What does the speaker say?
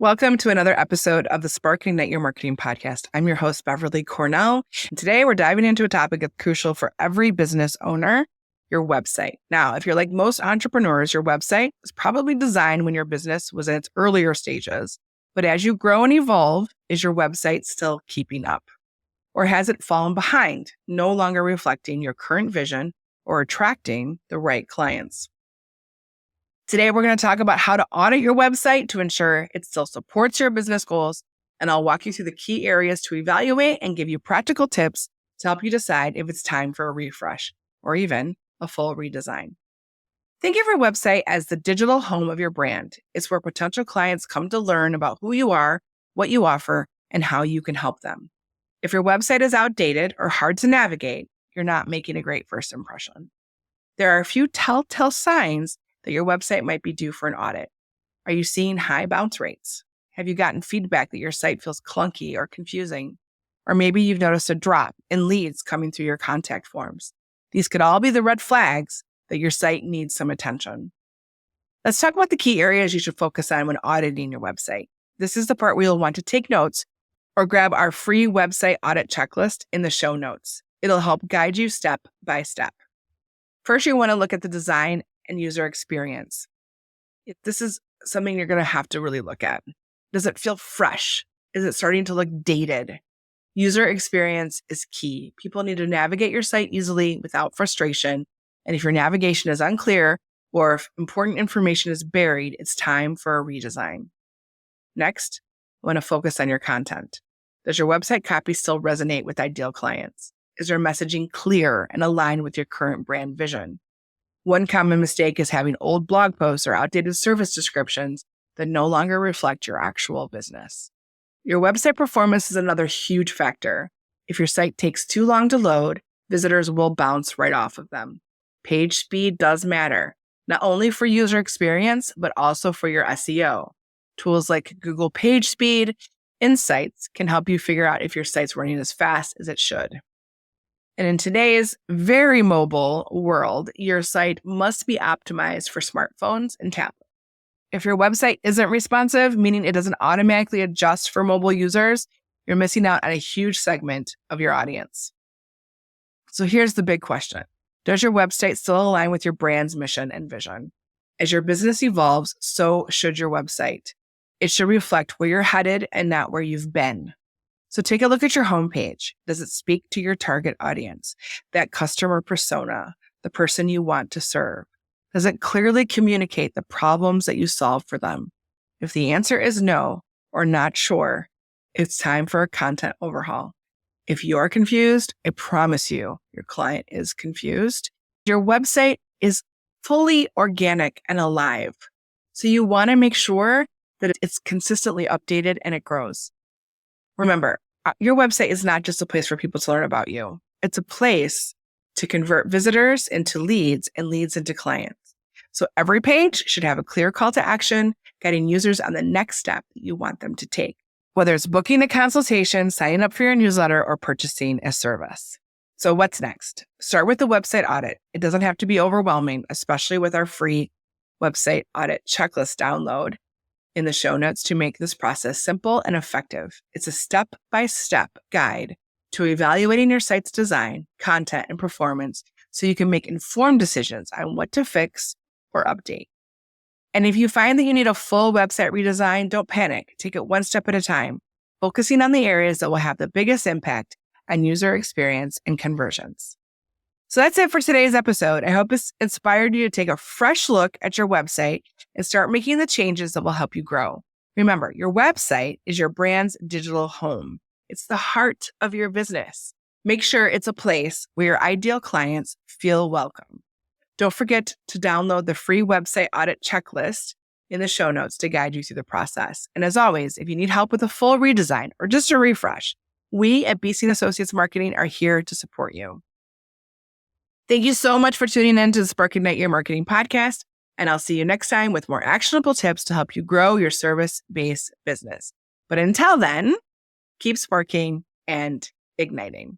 Welcome to another episode of the Spark and Ignite Your Marketing podcast. I'm your host, Beverly Cornell. And today we're diving into a topic that's crucial for every business owner, your website. Now, if you're like most entrepreneurs, your website was probably designed when your business was in its earlier stages. But as you grow and evolve, is your website still keeping up? Or has it fallen behind, no longer reflecting your current vision or attracting the right clients? Today, we're going to talk about how to audit your website to ensure it still supports your business goals. And I'll walk you through the key areas to evaluate and give you practical tips to help you decide if it's time for a refresh or even a full redesign. Think of your website as the digital home of your brand. It's where potential clients come to learn about who you are, what you offer, and how you can help them. If your website is outdated or hard to navigate, you're not making a great first impression. There are a few telltale signs that your website might be due for an audit. Are you seeing high bounce rates? Have you gotten feedback that your site feels clunky or confusing? Or maybe you've noticed a drop in leads coming through your contact forms. These could all be the red flags that your site needs some attention. Let's talk about the key areas you should focus on when auditing your website. This is the part where you'll want to take notes or grab our free website audit checklist in the show notes. It'll help guide you step by step. First, you want to look at the design and user experience. This is something you're going to have to really look at. Does it feel fresh? Is it starting to look dated? User experience is key. People need to navigate your site easily without frustration. And if your navigation is unclear or if important information is buried, it's time for a redesign. Next, I want to focus on your content. Does your website copy still resonate with ideal clients? Is your messaging clear and aligned with your current brand vision? One common mistake is having old blog posts or outdated service descriptions that no longer reflect your actual business. Your website performance is another huge factor. If your site takes too long to load, visitors will bounce right off of them. Page speed does matter, not only for user experience, but also for your SEO. Tools like Google PageSpeed Insights can help you figure out if your site's running as fast as it should. And in today's very mobile world, your site must be optimized for smartphones and tablets. If your website isn't responsive, meaning it doesn't automatically adjust for mobile users, you're missing out on a huge segment of your audience. So here's the big question. Does your website still align with your brand's mission and vision? As your business evolves, so should your website. It should reflect where you're headed and not where you've been. So take a look at your homepage. Does it speak to your target audience, that customer persona, the person you want to serve? Does it clearly communicate the problems that you solve for them? If the answer is no or not sure, it's time for a content overhaul. If you're confused, I promise you, your client is confused. Your website is fully organic and alive. So you want to make sure that it's consistently updated and it grows. Remember, your website is not just a place for people to learn about you. It's a place to convert visitors into leads and leads into clients. So every page should have a clear call to action, guiding users on the next step that you want them to take, whether it's booking a consultation, signing up for your newsletter, or purchasing a service. So what's next? Start with the website audit. It doesn't have to be overwhelming, especially with our free website audit checklist download in the show notes to make this process simple and effective. It's a step-by-step guide to evaluating your site's design, content, and performance so you can make informed decisions on what to fix or update. And if you find that you need a full website redesign, don't panic. Take it one step at a time, focusing on the areas that will have the biggest impact on user experience and conversions. So that's it for today's episode. I hope it's inspired you to take a fresh look at your website and start making the changes that will help you grow. Remember, your website is your brand's digital home. It's the heart of your business. Make sure it's a place where your ideal clients feel welcome. Don't forget to download the free website audit checklist in the show notes to guide you through the process. And as always, if you need help with a full redesign or just a refresh, we at BC & Associates Marketing are here to support you. Thank you so much for tuning in to the Spark and Ignite Your Marketing podcast, and I'll see you next time with more actionable tips to help you grow your service-based business. But until then, keep sparking and igniting.